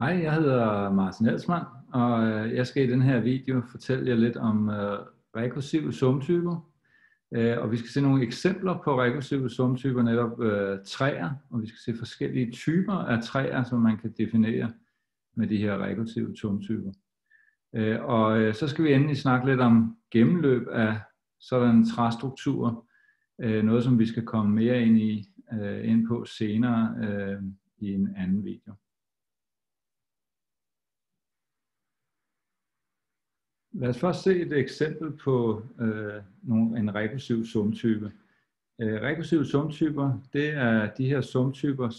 Hej, jeg hedder Martin Elsmann, og jeg skal i den her video fortælle jer lidt om rekursive sumtyper. Og vi skal se nogle eksempler på rekursive sumtyper, netop træer, og vi skal se forskellige typer af træer, som man kan definere med de her rekursive sumtyper. Og så skal vi endelig snakke lidt om gennemløb af sådanne træstrukturer, noget som vi skal komme mere ind på senere i en anden video. Lad os først se et eksempel på en rekursiv sumtype. Rekursive sumtyper, det er de her sumtyper,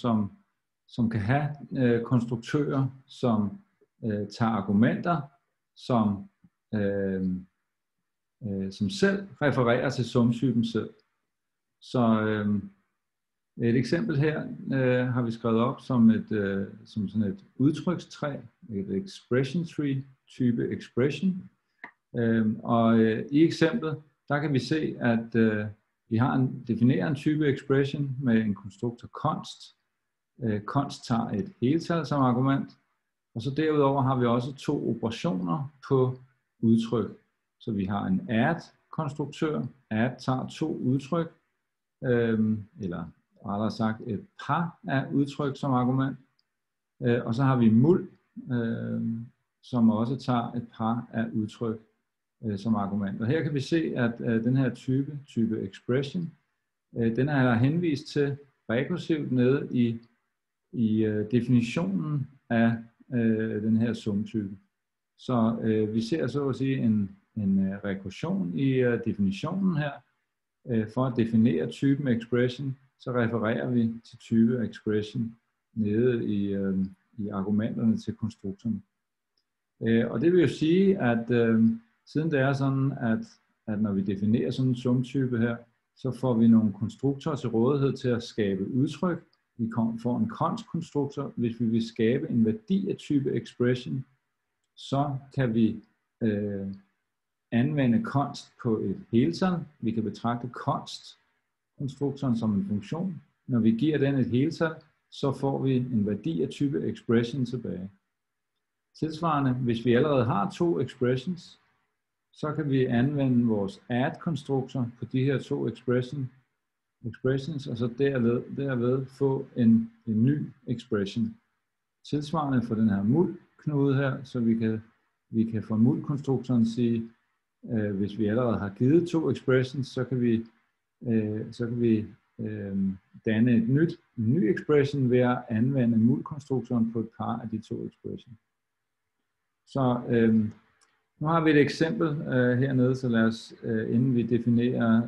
som kan have konstruktører, som tager argumenter, som selv refererer til sumtypen selv. Så et eksempel her har vi skrevet op som sådan et udtrykstræ, et expression tree, type expression. Og i eksemplet, der kan vi se, at vi definerer en type expression med en konstruktor const. Const tager et heltal som argument, og så derudover har vi også to operationer på udtryk. Så vi har en add-konstruktør. Add tager to udtryk, eller rettere sagt et par af udtryk som argument. Og så har vi mul, som også tager et par af udtryk som argument. Og her kan vi se, at den her type expression, den er henvist til rekursivt nede i definitionen af den her sumtype. Så vi ser så at sige en rekursion i definitionen her. For at definere typen expression, så refererer vi til type expression nede i argumenterne til konstruktoren. Og det vil jo sige, at siden det er sådan, at når vi definerer sådan en sumtype her, så får vi nogle konstruktorer til rådighed til at skabe udtryk. Vi får en const-konstruktor. Hvis vi vil skabe en værdi af type expression, så kan vi anvende const på et heltal. Vi kan betragte const-konstruktoren som en funktion. Når vi giver den et heltal, så får vi en værdi af type expression tilbage. Tilsvarende, hvis vi allerede har to expressions, så kan vi anvende vores add-konstruktor på de her to expressions, og så derved få en ny expression. Tilsvarende for den her mul-knude her, så vi kan fra mul-konstruktoren sige, hvis vi allerede har givet to expressions, så kan vi danne en ny expression ved at anvende mul-konstruktoren på et par af de to expressions. Så nu har vi et eksempel hernede, så lad os, inden vi definerer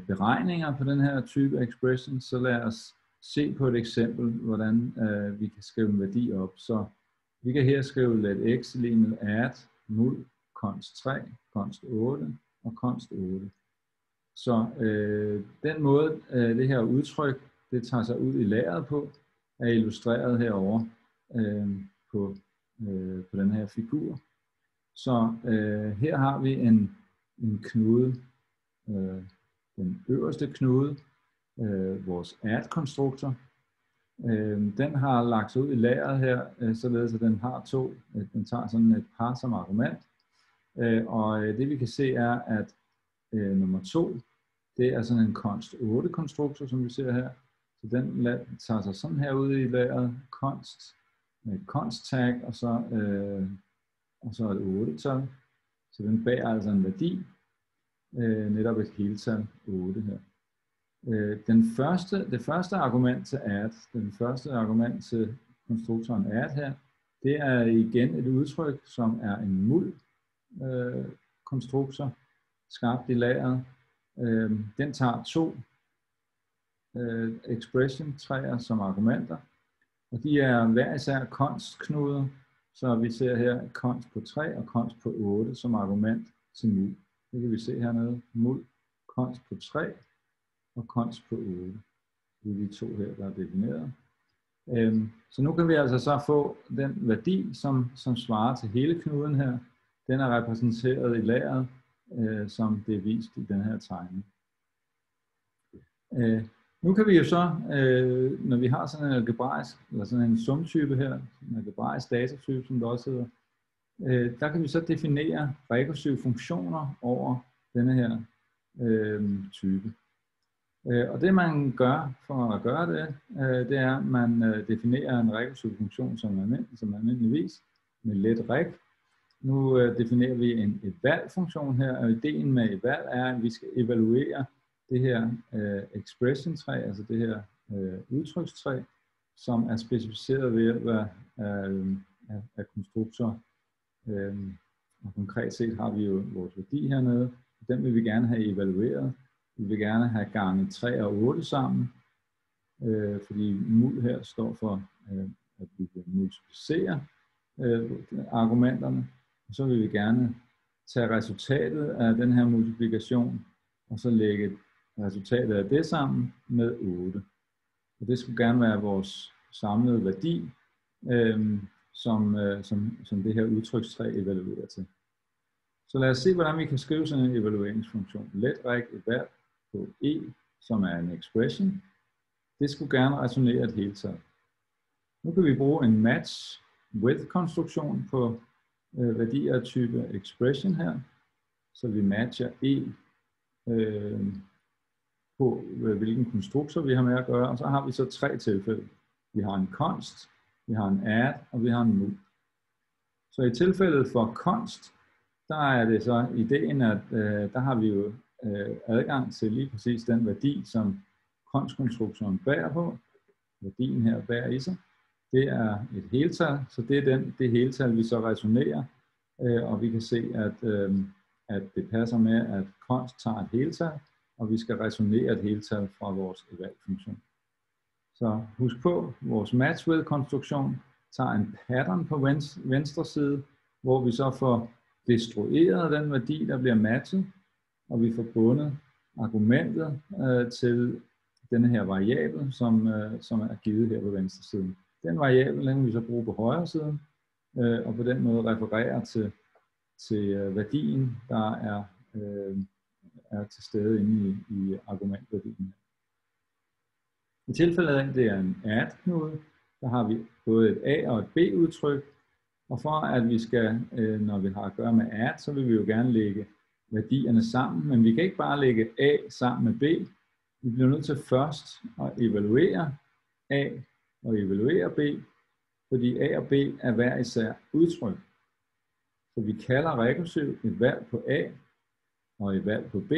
beregninger på den her type expression, så lad os se på et eksempel, hvordan vi kan skrive en værdi op. Så vi kan her skrive let x lig add mul const 3, const 8 og const 8. Så den måde, det her udtryk, det tager sig ud i lageret på, er illustreret herovre på den her figur. Så her har vi en knude, den øverste knude, vores add-konstruktor. Den har lagt sig ud i lageret her, således at den tager sådan et par som argument. Og det vi kan se er, at nummer 2, det er sådan en const 8 konstruktor, som vi ser her. Så den tager sig sådan her ud i lageret, const med et const tag, og så et 8-tal. Så den bærer altså en værdi, netop et heltal 8 her. Det første argument til add, den første argument til konstruktoren add her, det er igen et udtryk, som er en mul konstruktor, skabt i lageret. Den tager to expression træer som argumenter, og de er hver især const-knuder, så vi ser her const på 3 og const på 8 som argument til mul. Det kan vi se hernede, mul, const på 3 og const på 8. Det er de to her, der er defineret. Så nu kan vi altså så få den værdi, som svarer til hele knuden her. Den er repræsenteret i lageret, som det er vist i den her tegning. Nu kan vi jo så, når vi har sådan en algebraisk, eller sådan en sumtype her, en algebraisk datatype, som det også hedder, der kan vi så definere rekursive funktioner over denne her type. Og det man gør for at gøre det, det er, at man definerer en rekursiv funktion som almindeligvis med let rek. Nu definerer vi en eval-funktion her, og ideen med eval er, at vi skal evaluere det her expression-træ, altså det her udtrykstræ, som er specificeret ved hjælp af konstruktor. Og konkret set har vi jo vores værdi hernede. Den vil vi gerne have evalueret. Vi vil gerne have gange 3 og 8 sammen, fordi mul her står for, at vi vil multiplicere argumenterne. Og så vil vi gerne tage resultatet af den her multiplikation, og så lægge resultatet af det sammen med 8. Og det skulle gerne være vores samlede værdi, som det her udtrykstræ evaluerer til. Så lad os se, hvordan vi kan skrive sådan en evalueringsfunktion. Let rek eval på e, som er en expression. Det skulle gerne resonere et heltal. Nu kan vi bruge en match with konstruktion på værdier af type expression her. Så vi matcher e på hvilken konstruktor vi har med at gøre. Og så har vi så 3 tilfælde. Vi har en const, vi har en add, og vi har en mul. Så i tilfældet for const, der er det så ideen, at der har vi jo adgang til lige præcis den værdi, som const-konstruktoren bærer på. Værdien her bærer i sig. Det er et heltal, så det er det heltal, vi så resonerer. Og vi kan se, at det passer med, at const tager et heltal, og vi skal resonere et heltal fra vores eval-funktion. Så husk på, vores match with konstruktion tager en pattern på venstre side, hvor vi så får destrueret den værdi, der bliver matchet, og vi får bundet argumentet til denne her variabel, som er givet her på venstre side. Den variabel den kan vi så bruge på højre side, og på den måde referere til værdien, der er til stede inde i argumentværdien. I tilfældet af, at det er en add-knude, der har vi både et A og et B-udtryk, og for at vi skal, når vi har at gøre med add, så vil vi jo gerne lægge værdierne sammen, men vi kan ikke bare lægge A sammen med B. Vi bliver nødt til først at evaluere A og evaluere B, fordi A og B er hver især udtryk. Så vi kalder rekursivt et valg på A og et valg på B,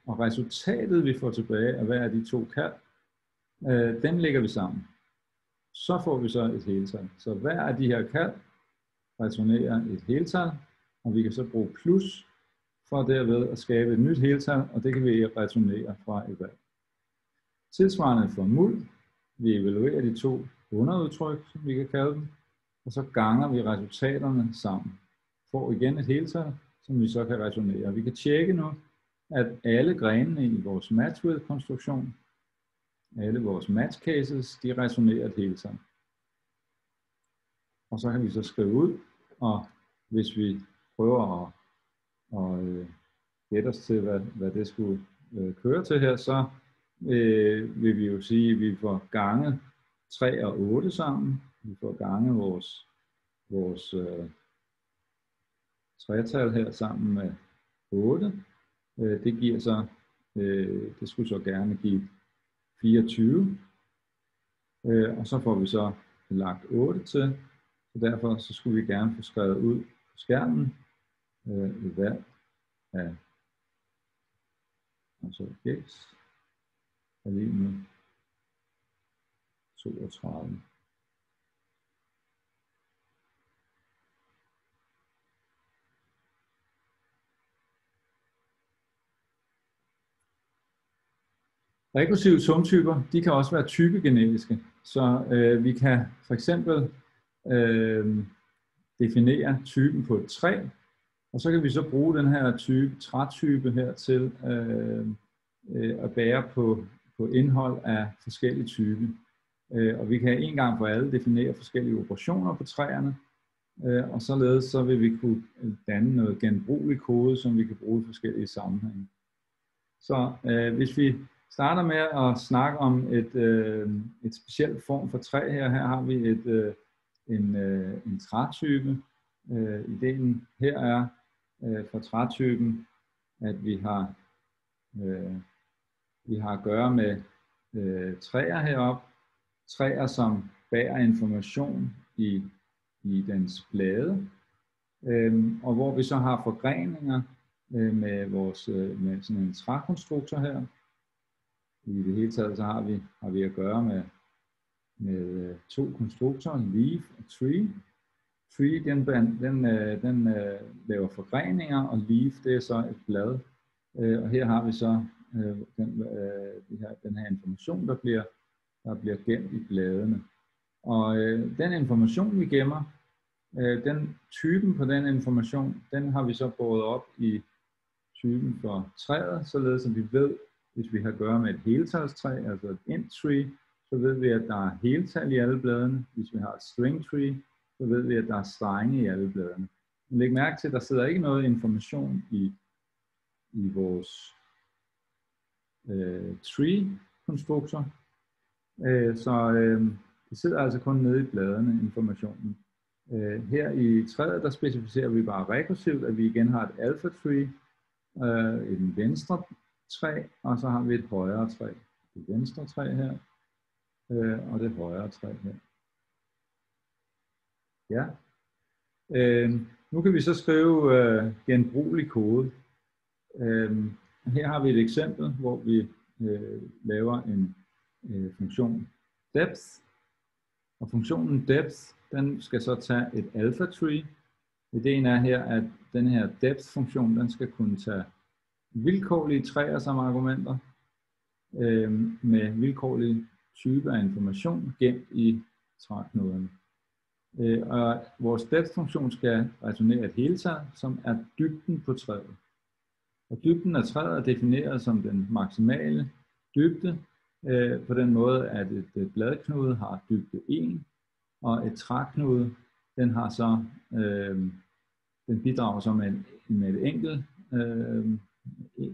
og resultatet vi får tilbage af hver af de to kald, dem lægger vi sammen. Så får vi så et heltal. Så hver af de her kald returnerer et heltal, og vi kan så bruge plus for derved at skabe et nyt heltal, og det kan vi returnere fra et valg. Tilsvarende for mul, vi evaluerer de to underudtryk, som vi kan kalde dem, og så ganger vi resultaterne sammen. Får igen et heltal, som vi så kan returnere. Vi kan tjekke nu, at alle grenene i vores match with konstruktion, alle vores match cases, de resonerer et heltal. Og så kan vi så skrive ud, og hvis vi prøver at gætte os til, hvad det skulle køre til her, så vil vi jo sige, at vi får gange 3 og 8 sammen. Vi får gange vores tretal her sammen med 8. Det giver så, det skulle så gerne give 24. Og så får vi så lagt 8 til. Så derfor så skulle vi gerne få skrevet ud på skærmen et valg af altså x er lige med 32. Rekursive sumtyper, de kan også være typegenetiske. Så vi kan for eksempel definere typen på et træ, og så kan vi så bruge den her trætype her til at bære på indhold af forskellige typer. Og vi kan en gang for alle definere forskellige operationer på træerne, og således så vil vi kunne danne noget genbrugelig kode, som vi kan bruge i forskellige sammenhænge. Så hvis vi starter med at snakke om et specielt form for træ her. Her har vi en trætype. Ideen her er for trætypen, at vi har at gøre med træer heroppe. Træer, som bærer information i dens blade. Og hvor vi så har forgreninger med sådan en trækonstruktor her. I det hele taget så har vi at gøre med to konstruktorer, leaf og tree. Tree den laver forgreninger, og leaf det er så et blad. Og her har vi så den her information, der bliver gemt i bladene. Og den information vi gemmer, den typen på den information, den har vi så båret op i typen for træet, således at vi ved, hvis vi har at gøre med et heltalstræ, altså et int tree, så ved vi, at der er heltal i alle bladene. Hvis vi har et string tree, så ved vi, at der er strenge i alle bladene. Men læg mærke til, at der sidder ikke noget information i vores tree-konstruktor. Så det sidder altså kun nede i bladene, informationen. Her i træet, der specificerer vi bare rekursivt, at vi igen har et alpha tree, et venstre træ, og så har vi et højre træ. Det venstre træ her, og det højre træ her. Ja. Nu kan vi så skrive genbrugelig kode. Her har vi et eksempel, hvor vi laver en funktion depth. Og funktionen depth, den skal så tage et alpha tree. Ideen er her, at den her depth-funktion, den skal kunne tage vilkårlige træer som argumenter med vilkårlige typer af information gemt i træknuderne. Og vores depth-funktion skal returnere et heltal, som er dybden på træet. Og dybden af træet er defineret som den maksimale dybde, på den måde, at et bladknude har dybde 1, og et træknude, den har så, den bidrager så med et enkelt,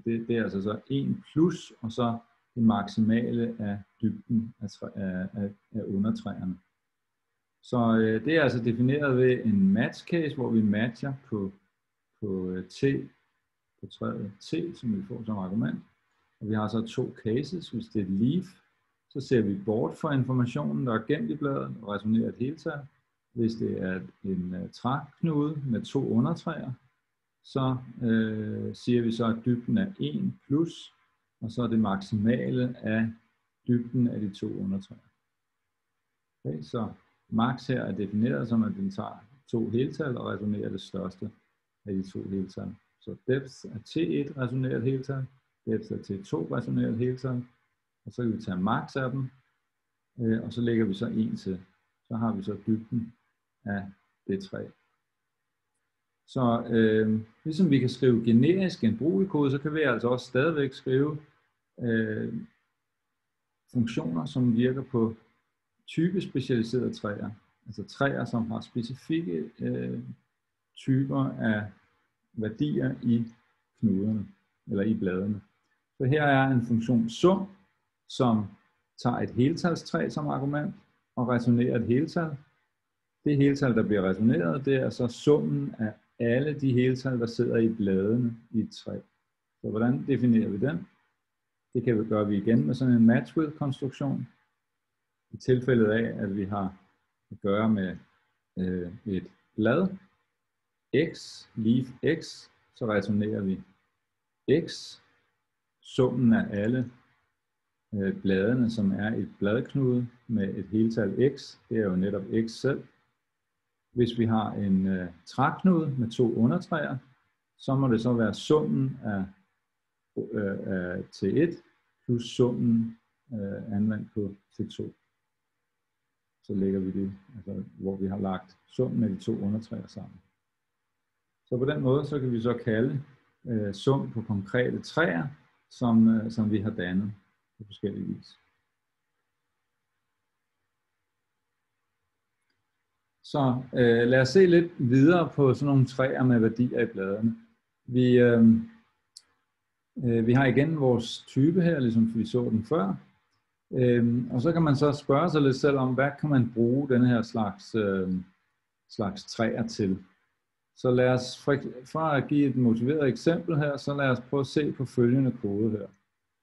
det er altså så 1 plus, og så det maksimale af dybden af undertræerne. Så det er altså defineret ved en match case, hvor vi matcher på træet T, som vi får som argument. Og vi har så to cases. Hvis det er et leaf, så ser vi bort fra informationen, der er gemt i bladet, og returnerer et heltal. Hvis det er en træknude med to undertræer, så siger vi så, at dybden er 1 plus, og så er det maksimale af dybden af de to undertræer. Okay, så max her er defineret som, at den tager to heltal og returnerer det største af de to heltal. Så depth af T1 returnerer et heltal, depth af T2 returnerer et heltal, og så kan vi tage max af dem, og så lægger vi så 1 til. Så har vi så dybden af det træ. Så ligesom vi kan skrive generisk genbrugelig kode, så kan vi altså også stadigvæk skrive funktioner, som virker på typespecialiserede træer. Altså træer, som har specifikke typer af værdier i knuderne, eller i bladene. Så her er en funktion sum, som tager et heltalstræ som argument og returnerer et heltal. Det heltal, der bliver returneret, det er så summen af alle de heltal, der sidder i bladene i et træ. Så hvordan definerer vi den? Det kan vi gøre igen med sådan en match with konstruktion. I tilfældet af, at vi har at gøre med et blad x, leaf x, så returnerer vi x, summen af alle bladene, som er et bladknude med et heltal x, det er jo netop x selv. Hvis vi har en træknude med to undertræer, så må det så være summen af T1 plus summen anvendt på T2. Så lægger vi det, altså, hvor vi har lagt summen af de to undertræer sammen. Så på den måde, så kan vi så kalde sum på konkrete træer, som vi har dannet på forskellige vis. Så lad os se lidt videre på sådan nogle træer med værdier i bladene. Vi har igen vores type her, ligesom vi så den før. Og så kan man så spørge sig lidt selv om, hvad kan man bruge den her slags træer til. Så lad os, for at give et motiveret eksempel her, så lad os prøve at se på følgende kode her.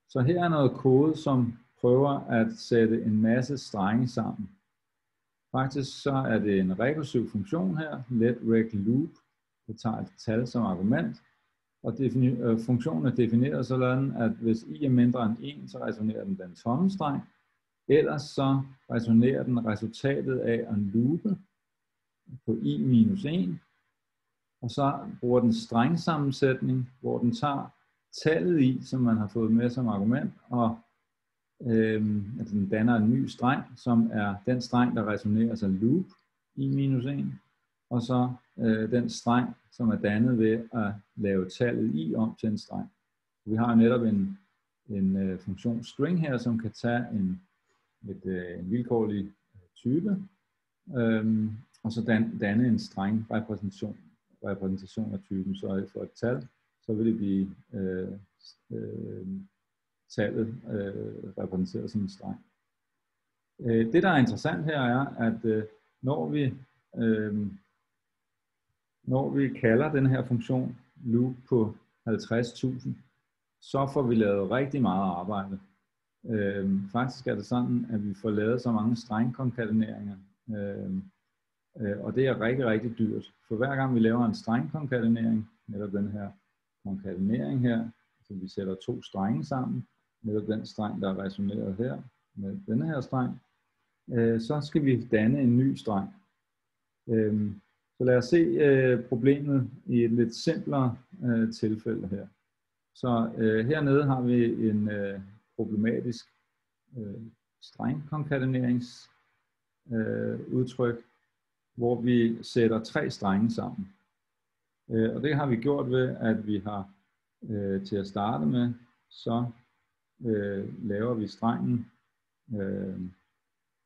Så her er noget kode, som prøver at sætte en masse strenge sammen. Faktisk så er det en rekursiv funktion her, letRecLoop. Det tager et tal som argument, og funktionen er defineret sådan, at hvis i er mindre end 1, så returnerer den tomme streng. Ellers så returnerer den resultatet af at loope på i minus 1. Og så bruger den strengsammensætning, hvor den tager tallet i, som man har fået med som argument, og altså den danner en ny streng, som er den streng, der returnerer sig loop i minus 1. Og så den streng, som er dannet ved at lave tallet i om til en streng. Vi har netop en funktion string her, som kan tage en vilkårlig type, og så danne en streng repræsentation af typen. Så for et tal, så vil det blive tallet repræsenteret som en streng. Det, der er interessant her, er, at når vi kalder den her funktion loop på 50.000, så får vi lavet rigtig meget arbejde. Faktisk er det sådan, at vi får lavet så mange strengkonkateneringer, og det er rigtig, rigtig dyrt. For hver gang vi laver en strengkonkatenering, netop den her konkatenering her, så vi sætter to strenge sammen, netop den streng, der er resoneret her med denne her streng, så skal vi danne en ny streng. Så lad os se problemet i et lidt simplere tilfælde her. Så hernede har vi en problematisk strengkonkateneringsudtryk, hvor vi sætter 3 strenge sammen. Og det har vi gjort ved, at vi har til at starte med, så laver vi strengen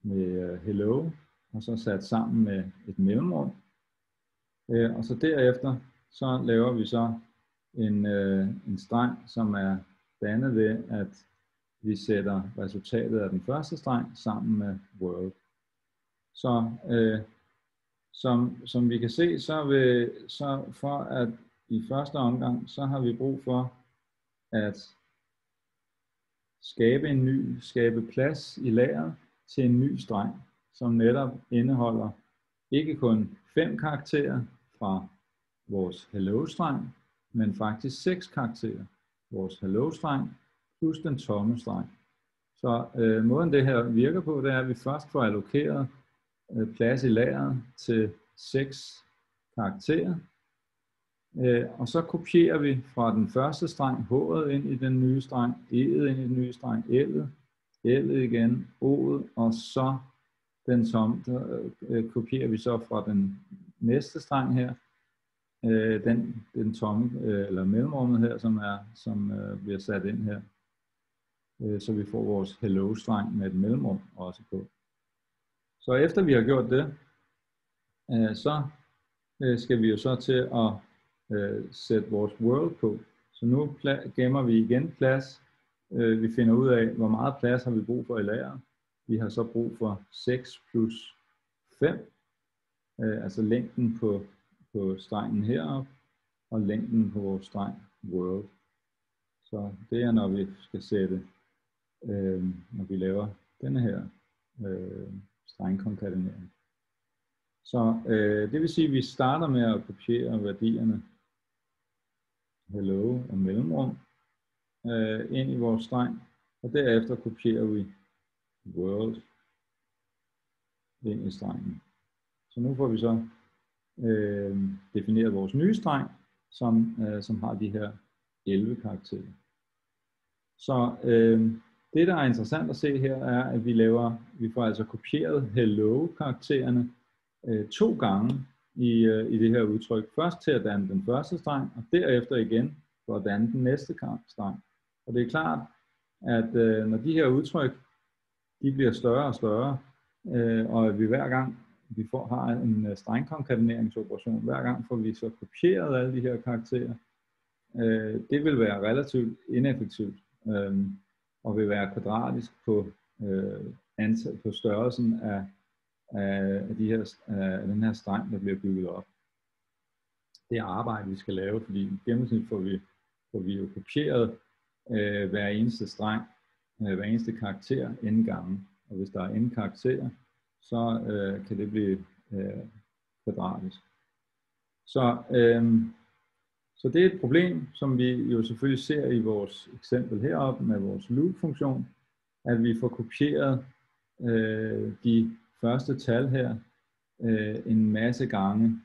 med hello, og så sat sammen med et mellemrum. Og så derefter, så laver vi så en streng, som er dannet ved, at vi sætter resultatet af den første streng sammen med world. Så som vi kan se, så for at i første omgang, så har vi brug for at skabe plads i lageret til en ny streng, som netop indeholder ikke kun 5 karakterer fra vores hello-streng, men faktisk 6 karakterer. Vores hello-streng plus den tomme streng. Så måden det her virker på, det er, at vi først får allokeret plads i lageret til 6 karakterer. Og så kopierer vi fra den første streng H'et ind i den nye streng, E'et ind i den nye streng, L'et igen, O'et, og så den tomme, kopierer vi så fra den næste streng her, den tomme, eller mellemrummet her, som bliver sat ind her. Så vi får vores hello-streng med et mellemrum også på. Så efter vi har gjort det, så skal vi jo så til at sætte vores world på. Så nu gemmer vi igen plads. Vi finder ud af, hvor meget plads har vi brug for i lageret. Vi har så brug for 6 plus 5, altså længden på strengen heroppe, og længden på vores streng world. Så det er, når vi skal sætte, når vi laver denne her strengkonkatenering. Så det vil sige, at vi starter med at kopiere værdierne hello og mellemrum ind i vores streng, og derefter kopierer vi world ind i strengen. Så nu får vi så defineret vores nye streng, som har de her 11 karakterer. Så det, der er interessant at se her, er, at vi får altså kopieret hello-karaktererne 2 gange i det her udtryk. Først til at danne den første streng, og derefter igen for at danne den næste streng. Og det er klart, at når de her udtryk de bliver større og større, og vi hver gang vi har en strengkonkateneringsoperation, hver gang får vi så kopieret alle de her karakterer det vil være relativt ineffektivt og vil være kvadratisk på, på størrelsen af den her streng, der bliver bygget op. Det er arbejde, vi skal lave, fordi i gennemsnit får vi jo kopieret hver eneste streng, hver eneste karakter n gange. Og hvis der er n karakterer, så kan det blive kvadratisk. Så det er et problem, som vi jo selvfølgelig ser i vores eksempel heroppe med vores loop-funktion, at vi får kopieret de første tal her en masse gange,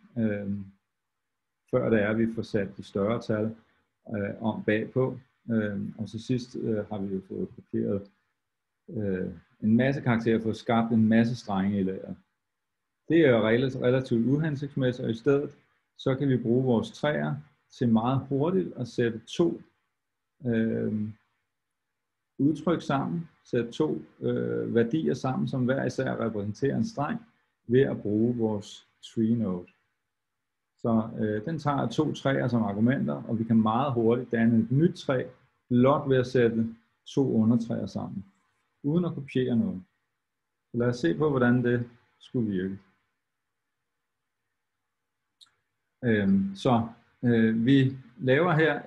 før det er, at vi får sat de større tal om bagpå. Og så sidst har vi jo fået kopieret en masse karakterer for at skabe en masse strenge i lageret. Det er jo relativt uhensigtsmæssigt, og i stedet så kan vi bruge vores træer til meget hurtigt at sætte to udtryk sammen, sætte to værdier sammen, som hver især repræsenterer en streng, ved at bruge vores tree node. Så den tager to træer som argumenter, og vi kan meget hurtigt danne et nyt træ, blot ved at sætte to undertræer sammen, uden at kopiere noget. Så lad os se på, hvordan det skulle virke. Vi laver her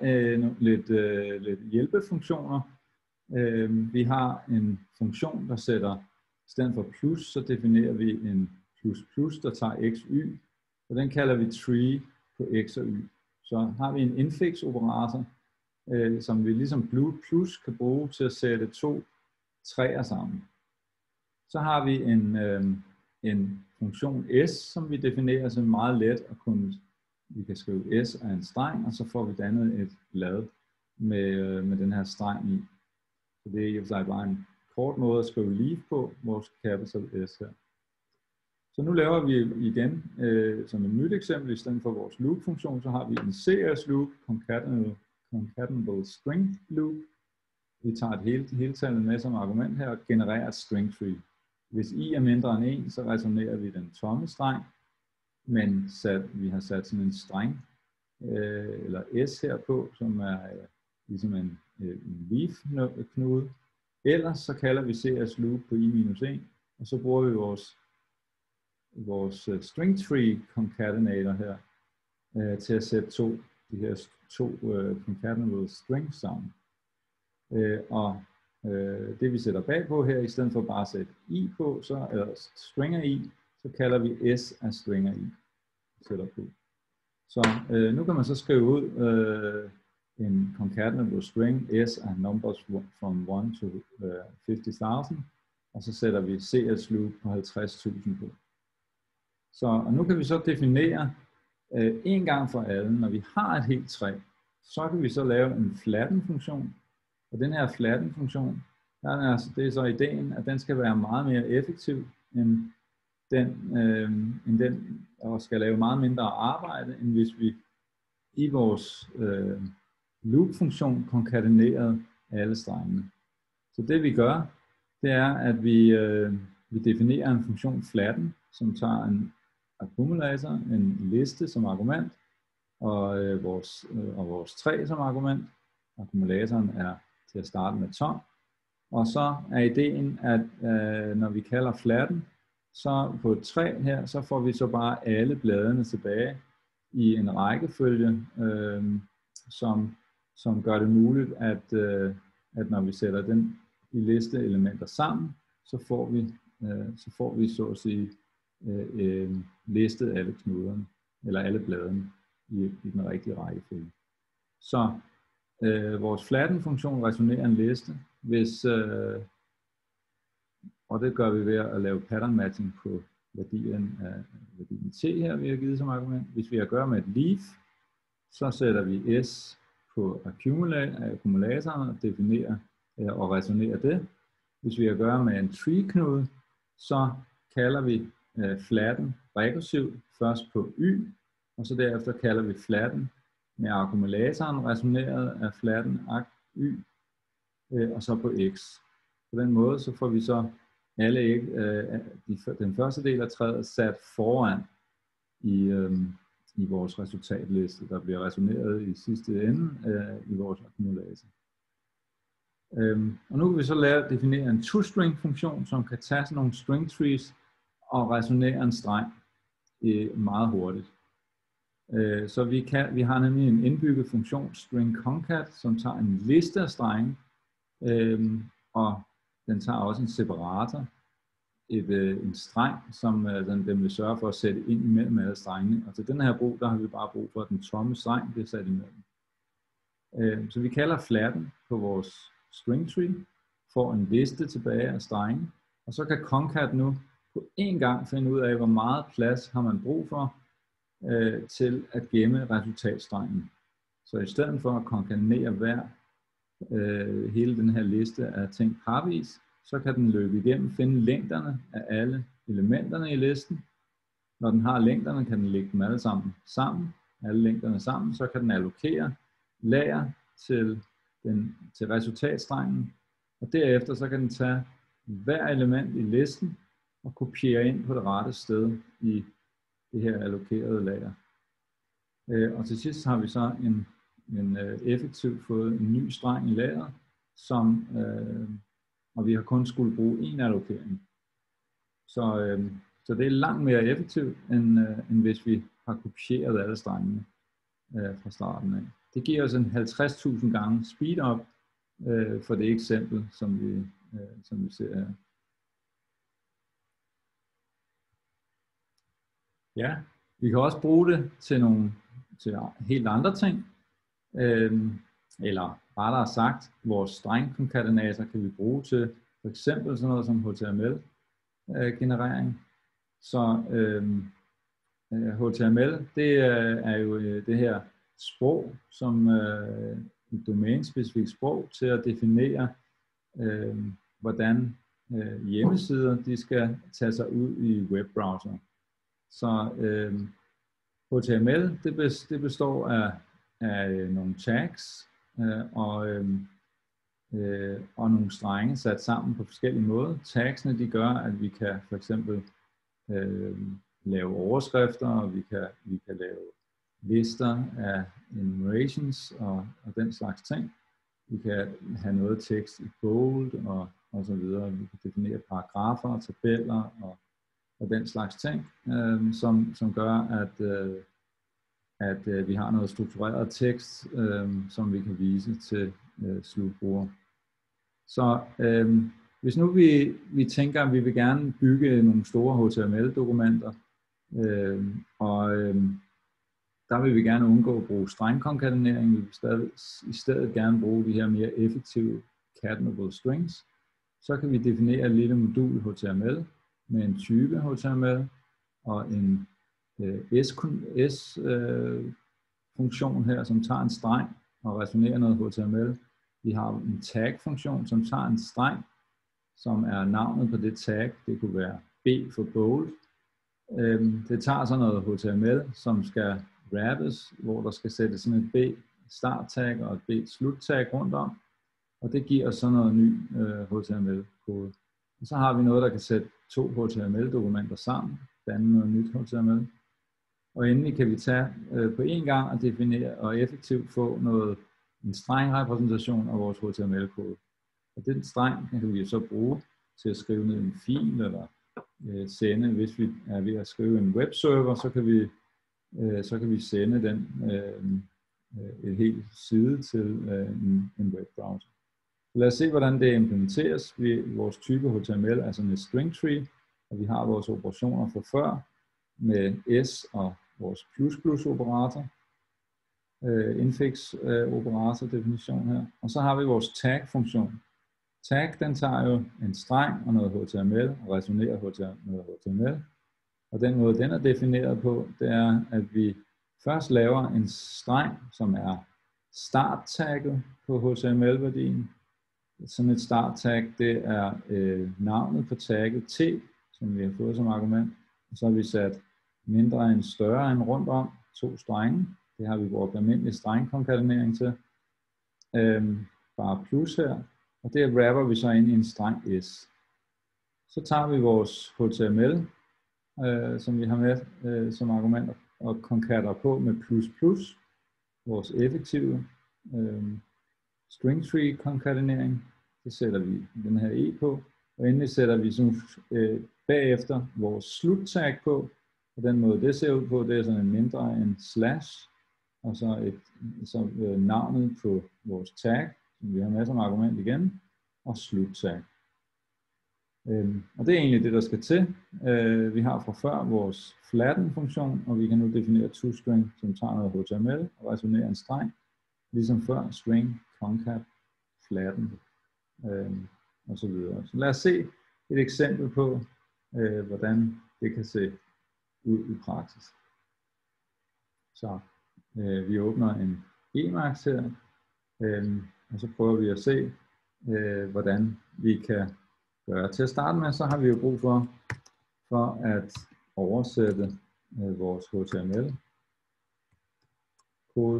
lidt hjælpefunktioner. Vi har en funktion, der sætter, i stedet for plus, så definerer vi en plus, der tager x, y, og den kalder vi tree på x og y. Så har vi en infix operator, som vi ligesom plus kan bruge til at sætte to træer sammen. Så har vi en funktion s, som vi definerer som meget let at kunne. Vi kan skrive s af en streng, og så får vi dannet et blad med den her streng i. Så det er i og for sig bare en kort måde at skrive leaf på, vores capital S her. Så nu laver vi igen, som et nyt eksempel, i stedet for vores loop-funktion, så har vi en CS loop, concatenable string loop. Vi tager et heltallet med som argument her og genererer et string tree. Hvis i er mindre end 1, så returnerer vi den tomme streng, men vi har sat sådan en streng, eller s her på, som er ligesom en leaf-knude. Ellers så kalder vi CS loop på i-1, og så bruger vi vores string tree concatenator her til at sætte de her to concatenable strings sammen. Det vi sætter bagpå her, i stedet for bare at sætte i på, eller stringer i, så kalder vi s af stringer i. Sætter på. Så nu kan man så skrive ud en concatenable string s af numbers from 1 to 50,000, og så sætter vi CS loop på 50.000 på. Og nu kan vi så definere en gang for alle, når vi har et helt træ, så kan vi så lave en flatten-funktion. Og den her flatten-funktion, det er så ideen, at den skal være meget mere effektiv end den og skal lave meget mindre arbejde, end hvis vi i vores loop-funktion konkatenerede alle strengene. Så det vi gør, det er, at vi definerer en funktion flatten, som tager en akkumulator, en liste som argument, og vores træ som argument. Akkumulatoren er til at starte med tom. Og så er ideen, at når vi kalder flatten, så på et træ her, så får vi så bare alle bladene tilbage i en rækkefølge, som gør det muligt, at når vi sætter den i listeelementer sammen, så får vi så at sige listet alle knuderne, eller alle bladene i den rigtige rækkefølge. Så vores flatten-funktion returnerer en liste, og det gør vi ved at lave pattern matching på værdien t her, vi har givet som argument. Hvis vi har at gøre med et leaf, så sætter vi s på akkumulatoren og definerer og returnerer det. Hvis vi har at gøre med en tree-knude, så kalder vi flatten rekursivt først på y, og så derefter kalder vi flatten med akkumulatoren returneret af flatten y, og så på x. På den måde så får vi så den første del af træet sat foran i vores resultatliste, der bliver returneret i sidste ende i vores akkumulator. Og nu kan vi så definere en toString-funktion, som kan tage sådan nogle string trees og returnere en streng meget hurtigt. Så vi har nemlig en indbygget funktion, string concat, som tager en liste af strenge, og den tager også en separator, en streng, som den vil sørge for at sætte ind imellem alle strengene. Og til den her brug, der har vi bare brug for, at den tomme streng bliver sat imellem. Så vi kalder flatten på vores string tree, får en liste tilbage af strenge, og så kan concat nu på en gang finde ud af, hvor meget plads har man brug for til at gemme resultatstrengen. Så i stedet for at konkatenere hele den her liste af ting parvis, så kan den løbe igennem, finde længderne af alle elementerne i listen. Når den har længderne, kan den lægge dem alle sammen, alle længderne sammen, så kan den allokere lager til resultatstrengen, og derefter så kan den tage hver element i listen og kopiere ind på det rette sted i det her allokerede lager. Og til sidst har vi så effektivt fået en ny streng i lageret, og vi har kun skulle bruge en allokering. Så det er langt mere effektivt, end hvis vi har kopieret alle strengene fra starten af. Det giver os en 50.000 gange speed-up for det eksempel, som vi ser her. Ja, vi kan også bruge det til helt andre ting. Eller rettere sagt, vores strengkonkatenator kan vi bruge til for eksempel sådan noget som HTML-generering. Så HTML, det er jo det her sprog, som et domænespecifikt sprog til at definere, hvordan hjemmesider de skal tage sig ud i webbrowser. Så HTML, det består af nogle tags og nogle strenge sat sammen på forskellige måder. Tagsene, de gør, at vi kan for eksempel lave overskrifter, og vi kan lave lister af enumerations og den slags ting. Vi kan have noget tekst i bold og så videre. Vi kan definere paragrafer og tabeller og den slags ting, som gør, at vi har noget struktureret tekst, som vi kan vise til slutbrugere. Så hvis nu vi tænker, at vi vil gerne bygge nogle store HTML-dokumenter, der vil vi gerne undgå at bruge strengkonkatenering. Vi vil i stedet gerne bruge de her mere effektive catenable strings. Så kan vi definere et lille modul i HTML med en type HTML og en S-funktion her, som tager en streng og returnerer noget HTML. Vi har en tag-funktion, som tager en streng, som er navnet på det tag. Det kunne være B for bold. Det tager så noget HTML, som skal wrappes, hvor der skal sættes sådan et B-start-tag og et B-slut-tag rundt om. Og det giver så noget ny HTML-kode. Og så har vi noget, der kan sætte to HTML-dokumenter sammen, danne noget nyt HTML. Og endelig kan vi tage på en gang og definere og effektivt få en streng-repræsentation af vores HTML-kode. Og den streng kan vi så bruge til at skrive ned en fil eller sende. Hvis vi er ved at skrive en webserver, så kan vi sende den et helt side til en webbrowser. Lad os se, hvordan det implementeres. Vores type HTML er sådan et string tree, og vi har vores operationer fra før med S og vores ++-operator, infix-operator definition her. Og så har vi vores tag-funktion. Tag, den tager jo en streng og noget HTML og returnerer noget HTML. Og den måde, den er defineret på, det er, at vi først laver en streng, som er start-tagget på HTML-værdien. Sådan et start-tag, det er navnet på tagget T, som vi har fået som argument. Og så har vi sat mindre end større end rundt om, 2 strenge. Det har vi brugt almindelig strengkonkatenering til. Bare plus her. Og det wrapper vi så ind i en streng S. Så tager vi vores HTML, som vi har med som argumenter, og konkatter på med ++, vores effektive string tree konkatenering. Så sætter vi den her e på, og endelig sætter vi bagefter vores sluttag på. Og den måde det ser ud på, det er sådan en mindre en slash, og så navnet på vores tag, som vi har med som argument igen, og sluttag. Og det er egentlig det, der skal til. Vi har fra før vores flatten-funktion, og vi kan nu definere toString, som tager noget HTML og returnerer en streng, ligesom før string, concat, flatten og så videre. Så lad os se et eksempel på, hvordan det kan se ud i praksis. Så vi åbner en Emacs her, og så prøver vi at se, hvordan vi kan gøre. Til at starte med, så har vi jo brug for at oversætte vores HTML-kode,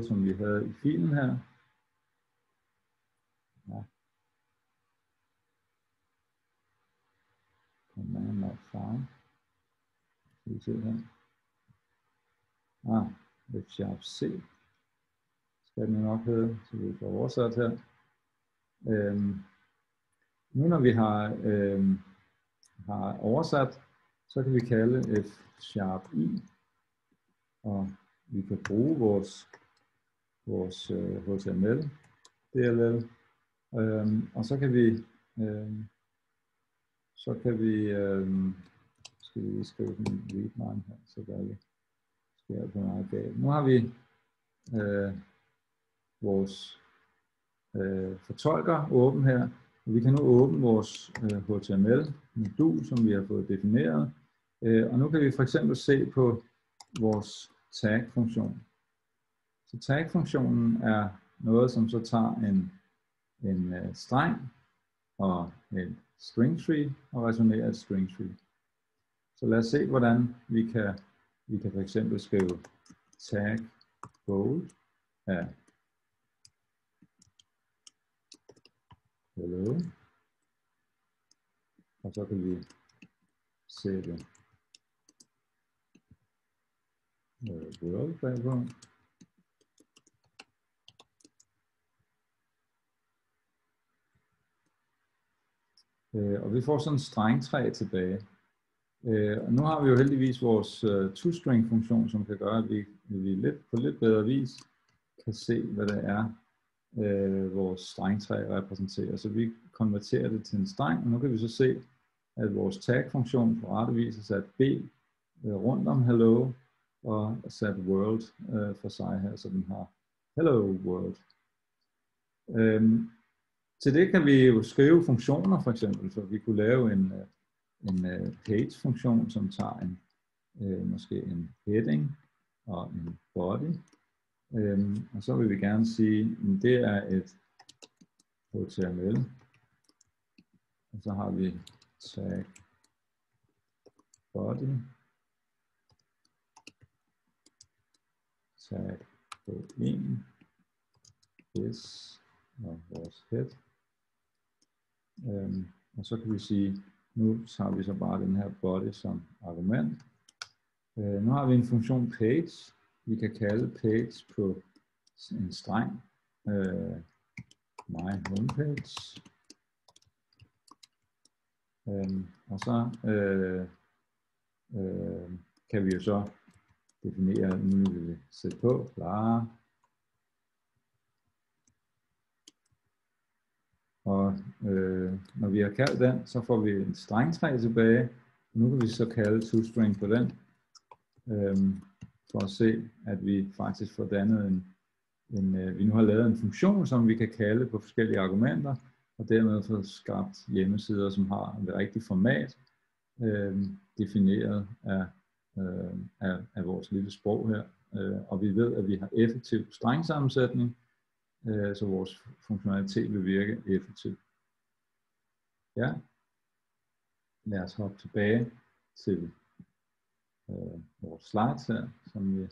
som vi havde i filen her. Ja. Command not found. Skal vi se her. F#C skal den nok hedde, så vi får oversat her. Nu når vi har oversat, så kan vi kalde F#I, og vi kan bruge vores HTML DLL, og så kan vi skal vi skrive en readline her, så der er sker på meget galt. Nu har vi vores fortolker åben her, og vi kan nu åbne vores HTML-modul, som vi har fået defineret, og nu kan vi for eksempel se på vores tag-funktion. Så tag-funktionen er noget, som så tager en streng og en string tree og returnerer et string tree. Så lad os se, hvordan vi kan for eksempel skrive tag bold af hello, og så kan vi sætte world bagpå. Og vi får sådan en strengtræ tilbage. Og nu har vi jo heldigvis vores toString-funktion, som kan gøre, at vi på lidt bedre vis kan se, hvad det er, vores strengtræ repræsenterer. Så vi konverterer det til en streng, og nu kan vi så se, at vores tag-funktion på rette vis er sat B rundt om hello, og sat world for sig her, så den har hello world. Til det kan vi jo skrive funktioner, for eksempel, så vi kunne lave en page-funktion, som tager måske en heading og en body. Og så vil vi gerne sige, at det er et HTML. Og så har vi tag body, tag på 1, this og vores head. Og så kan vi sige, nu tager vi så bare den her body som argument. Nu har vi en funktion page. Vi kan kalde page på en streng my homepage. Og så kan vi jo så definere, nu vil vi sætte på, klar. Og når vi har kaldt den, så får vi en strengtræ tilbage. Nu kan vi så kalde toString på den, for at se, at vi faktisk får dannet vi nu har lavet en funktion, som vi kan kalde på forskellige argumenter, og dermed få skabt hjemmesider, som har det rigtige format, defineret af vores lille sprog her. Og vi ved, at vi har effektiv strengsammensætning, så vores funktionalitet vil virke effektivt. Ja. Lad os hoppe tilbage til vores slides her, som vi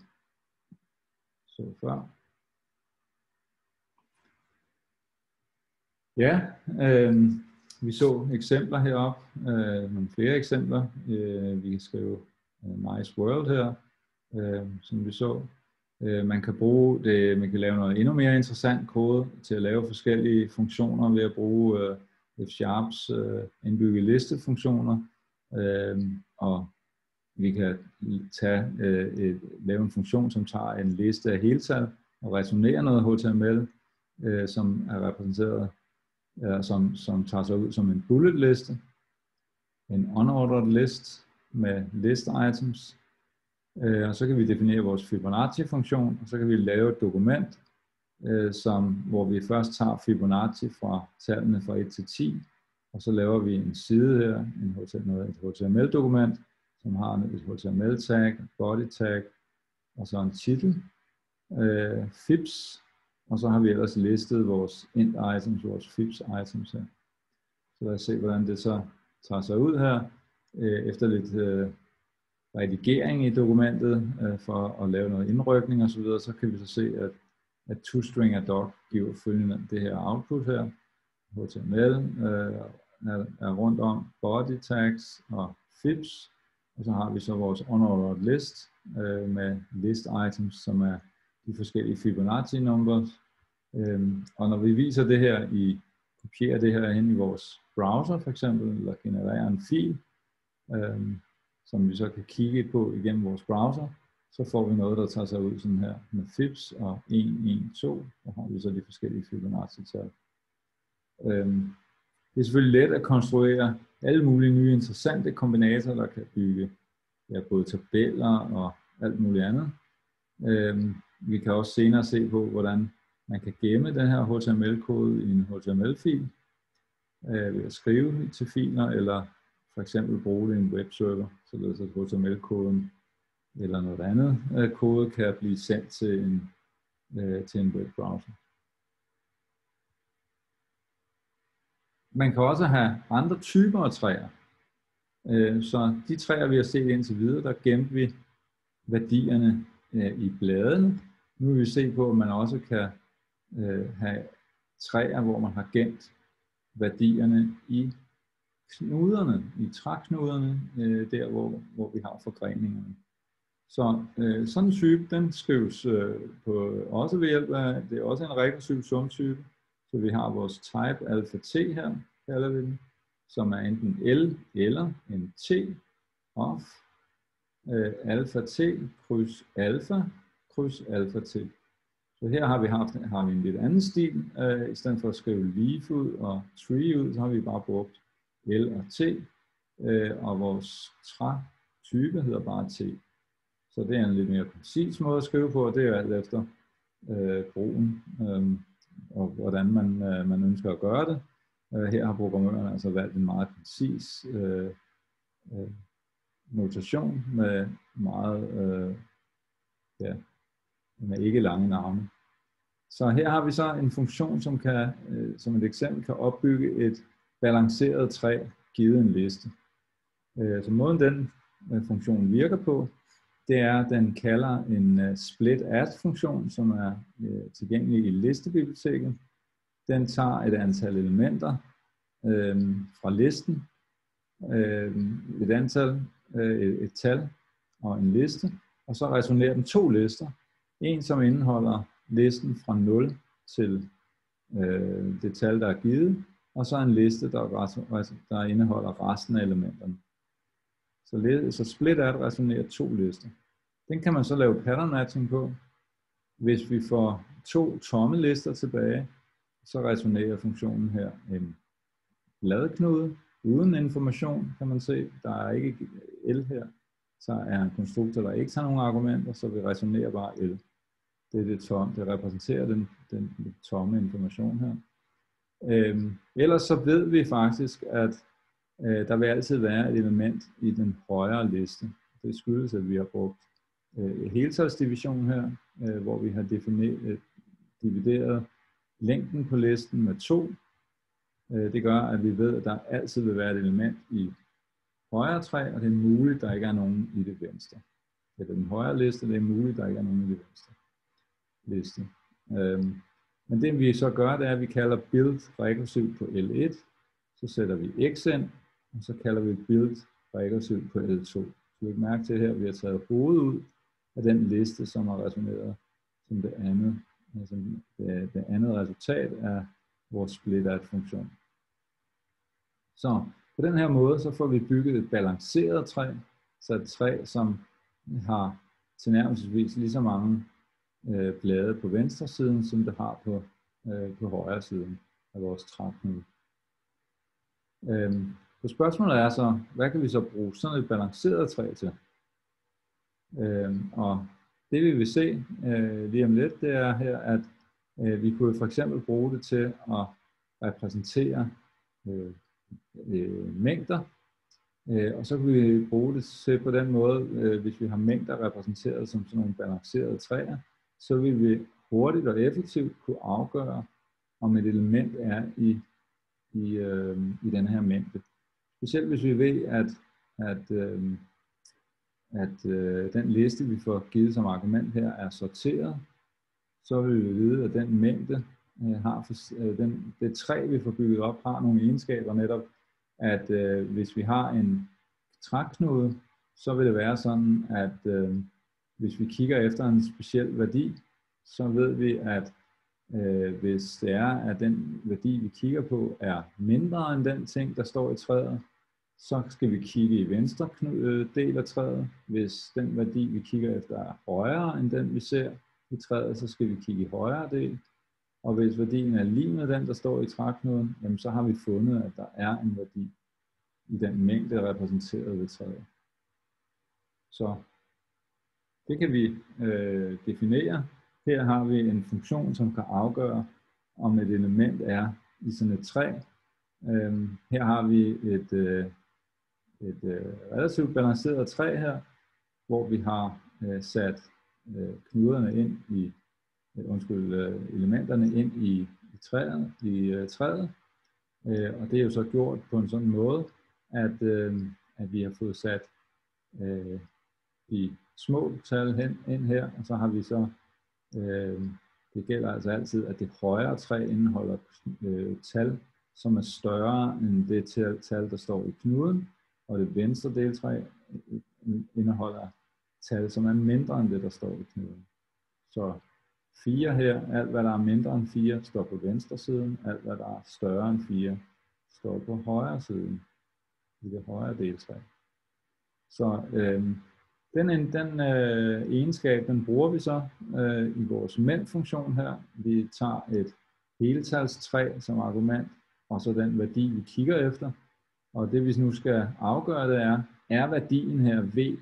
så før. Ja, vi så eksempler heroppe, nogle flere eksempler. Vi kan skrive nice world her, som vi så. Man kan bruge det, man kan lave noget endnu mere interessant kode til at lave forskellige funktioner ved at bruge F-sharps indbyggede listefunktioner, og vi kan lave en funktion, som tager en liste af heltal og returnerer noget HTML, som er repræsenteret, som tager sig ud som en bullet liste, en unordered list med list items, og så kan vi definere vores Fibonacci-funktion, og så kan vi lave et dokument, hvor vi først tager Fibonacci fra tallene fra 1 til 10, og så laver vi en side her, et HTML-dokument, som har et HTML-tag, et body-tag, og så en titel, fibs, og så har vi ellers listet vores int-items, vores fibs-items her. Så lad os se, hvordan det så tager sig ud her, efter lidt redigering i dokumentet, for at lave noget indrykning og så videre, så kan vi så se, at toString-doc giver følgende det her output her. HTML er rundt om body tags og fibs, og så har vi så vores unordered list med list items, som er de forskellige Fibonacci numbers. Og når vi viser det her kopierer det her hen i vores browser for eksempel, eller genererer en fil, som vi så kan kigge på igennem vores browser, så får vi noget, der tager sig ud sådan her med fibs og 1, 1, 2, og har vi så de forskellige Fibonacci-tal. Det er selvfølgelig let at konstruere alle mulige nye interessante kombinatorer, der kan bygge både tabeller og alt muligt andet. Vi kan også senere se på, hvordan man kan gemme den her HTML-kode i en HTML-fil ved at skrive til filer, eller for eksempel bruge det i en webserver, således at HTML-koden eller noget andet kode kan blive sendt til en webbrowser. Man kan også have andre typer af træer. Så de træer, vi har set indtil videre, der gemte vi værdierne i bladene. Nu vil vi se på, at man også kan have træer, hvor man har gemt værdierne i knuderne, i træknuderne, der hvor vi har forgreningerne. Så sådan en type, den skrives også ved hjælp af, det er også en rekursiv sumtype. Så vi har vores type alpha t her, kalder vi den, som er enten L eller en T of alpha t kryds alpha t. Så her har vi en lidt anden stil. I stedet for at skrive leaf ud og tree ud, så har vi bare brugt L og T, og vores trætype hedder bare T. Så det er en lidt mere præcis måde at skrive på, og det er alt efter brugen og hvordan man ønsker at gøre det. Her har programmøren altså valgt en meget præcis notation med meget med ikke lange navne. Så her har vi så en funktion, som som et eksempel kan opbygge et balanceret træ givet en liste. Så måden den funktion virker på, det er, at den kalder en split add funktion, som er tilgængelig i listebiblioteket. Den tager et antal elementer fra listen, et tal og en liste, og så returnerer den to lister. En, som indeholder listen fra 0 til det tal, der er givet, og så en liste, der indeholder resten af elementerne. Så split add returnerer to lister. Den kan man så lave pattern matching på. Hvis vi får to tomme lister tilbage, så returnerer funktionen her en bladknude uden information, kan man se. Der er ikke L her. Så er en konstruktor, der ikke tager nogen argumenter, så vi returnerer bare L. Det er det tomme. Det repræsenterer den tomme information her. Ellers så ved vi faktisk, at der vil altid være et element i den højre liste. Det skyldes, at vi har brugt heltalsdivision her, hvor vi har divideret længden på listen med 2. Det gør, at vi ved, at der altid vil være et element i højre træ, og det er muligt, at der ikke er nogen i det venstre. Eller den højre liste, det er muligt, at der ikke er nogen i det venstre liste. Men det vi så gør, det er, at vi kalder build rekursivt på L1, så sætter vi x ind, og så kalder vi build rekursivt på L2. Så vi kan mærke til her, at vi har taget hovedet ud af den liste, som er resoneret som det andet, altså det andet resultat af vores split-add-funktion. Så på den her måde, så får vi bygget et balanceret træ, så et træ, som har tilnærmelsesvis lige så mange blade på venstre siden, som det har på højre siden af vores træknude. Så spørgsmålet er så, hvad kan vi så bruge sådan et balanceret træ til? Og det vi vil se lige om lidt, det er her, at vi kunne for eksempel bruge det til at repræsentere mængder, og så kan vi bruge det til på den måde, hvis vi har mængder repræsenteret som sådan nogle balancerede træer, så vil vi hurtigt og effektivt kunne afgøre, om et element er i denne her mængde. Specielt hvis vi ved, at den liste, vi får givet som argument her, er sorteret, så vil vi vide, at den mængde det træ, vi får bygget op, har nogle egenskaber netop, at hvis vi har en træknude, så vil det være sådan, at hvis vi kigger efter en speciel værdi, så ved vi, at hvis det er, at den værdi, vi kigger på, er mindre end den ting, der står i træet, så skal vi kigge i venstre del af træet. Hvis den værdi, vi kigger efter, er højere end den, vi ser i træet, så skal vi kigge i højre del. Og hvis værdien er lige med den, der står i træknuden, jamen så har vi fundet, at der er en værdi i den mængde repræsenteret ved træet. Så det kan vi definere. Her har vi en funktion, som kan afgøre, om et element er i sådan et træ. Her har vi et relativt balanceret træ her, hvor vi har sat knuderne ind i, elementerne ind i træet. Og det er jo så gjort på en sådan måde, at vi har fået sat de små tal ind her, og så har vi så, det gælder altså altid, at det højre træ indeholder tal, som er større end det tal, der står i knuden, og det venstre deltræ indeholder tal, som er mindre end det, der står i knuden. Så 4 her, alt hvad der er mindre end 4, står på venstre siden, alt hvad der er større end 4, står på højre siden, i det højre deltræ. Så den egenskab, den bruger vi så i vores mænd-funktion her. Vi tager et heltalstræ som argument, og så den værdi, vi kigger efter. Og det vi nu skal afgøre, det er værdien her V?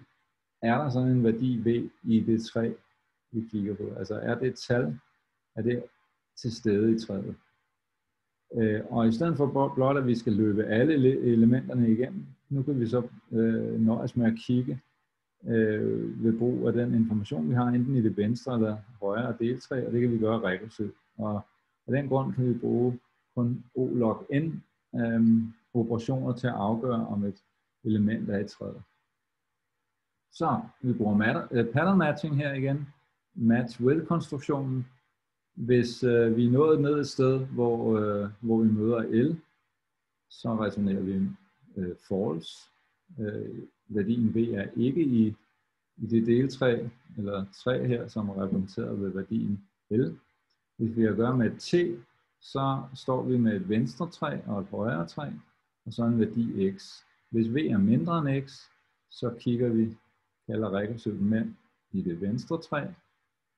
Er der sådan en værdi V i det træ, vi kigger på? Altså er det et tal? Er det til stede i træet? Og i stedet for blot, at vi skal løbe alle elementerne igennem, nu kan vi så nøjes med at kigge ved brug af den information, vi har enten i det venstre eller højre deltræ, og det kan vi gøre rekursivt. Og af den grund kan vi bruge kun O-log-n operationer til at afgøre, om et element er i træet. Så vi bruger pattern matching her igen, match with-konstruktionen. Hvis vi er nået ned et sted, hvor vi møder L, så returnerer vi false. Værdien V er ikke i det deltræ eller træ her, som er repræsenteret ved værdien L. Hvis vi har at gøre med et T, så står vi med et venstre træ og et højre træ, og så en værdi X. Hvis V er mindre end X, så kalder rekursivt mænd i det venstre træ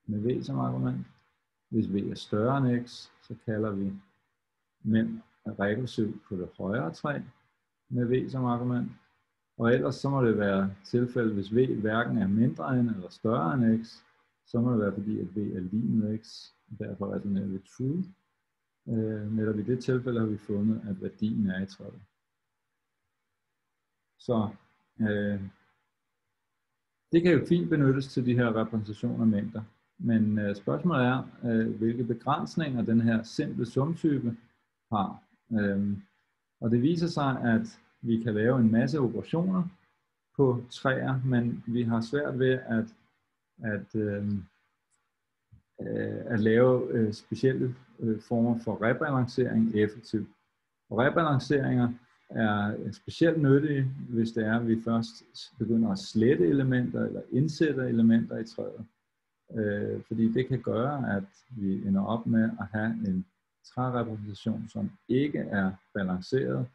med V som argument. Hvis V er større end X, så kalder vi mænd rekursivt på det højre træ med V som argument. Og ellers så må det være tilfældet, hvis V hverken er mindre end eller større end X, så må det være fordi, at V er lige med X. Derfor returnerer vi true. Netop i det tilfælde har vi fundet, at værdien er i træet. Så det kan jo fint benyttes til de her repræsentationer af mængder. Men spørgsmålet er, hvilke begrænsninger den her simple sumtype har. Og det viser sig, at vi kan lave en masse operationer på træer, men vi har svært ved at lave specielle former for rebalancering effektivt. Og rebalanceringer, er specielt nyttige, hvis det er, at vi først begynder at slette elementer eller indsætte elementer i træet. Fordi det kan gøre, at vi ender op med at have en trærepræsentation, som ikke er balanceret.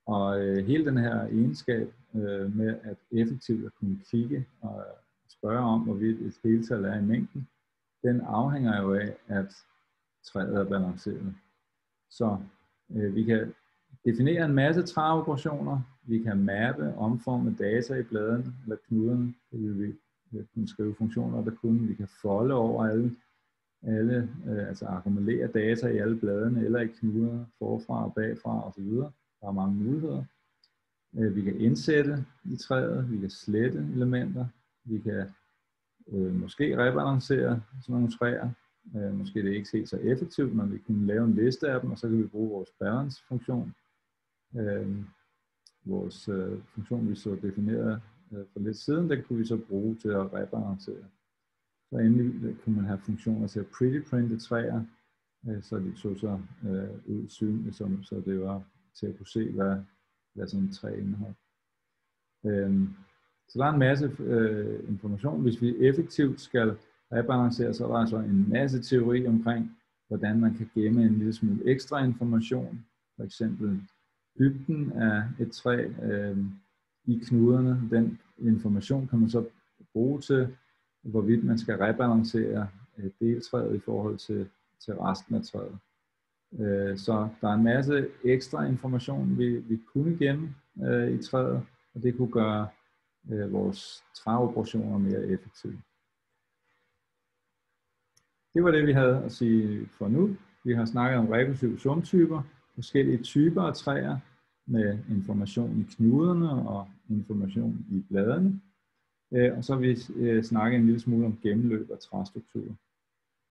Og hele den her egenskab med at effektivt at kunne kigge og spørge om, hvorvidt et heltal er i mængden, den afhænger jo af, at træet er balanceret. Så vi kan definere en masse træoperationer, vi kan mappe, omforme data i bladene eller knuderne, det vil vi kunne skrive funktioner, der kunne, vi kan folde over alle altså akkumulere data i alle bladene eller i knuderne, forfra og bagfra osv. Der er mange muligheder. Vi kan indsætte i træet, vi kan slette elementer, vi kan måske rebalancere sådan nogle træer. Måske det er ikke helt så effektivt, men vi kan lave en liste af dem, og så kan vi bruge vores balance-funktion. Vores funktion, vi så defineret for lidt siden, den kunne vi så bruge til at rebalancere. Så endelig kunne man have funktioner til at pretty-printe træer, så de tog så ud synligt, så det var til at kunne se, hvad sådan et træ indeholder. Så der er en masse information. Hvis vi effektivt skal rebalancere, så er der altså en masse teori omkring, hvordan man kan gemme en lille smule ekstra information. For eksempel dybden af et træ i knuderne. Den information kan man så bruge til, hvorvidt man skal rebalancere deltræet i forhold til resten af træet. Så der er en masse ekstra information, vi kunne gemme i træet, og det kunne gøre vores træoperationer mere effektive. Det var det, vi havde at sige for nu. Vi har snakket om rekursive sumtyper, forskellige typer af træer med information i knuderne og information i bladene. Og så har vi snakket en lille smule om gennemløb og træstrukturer.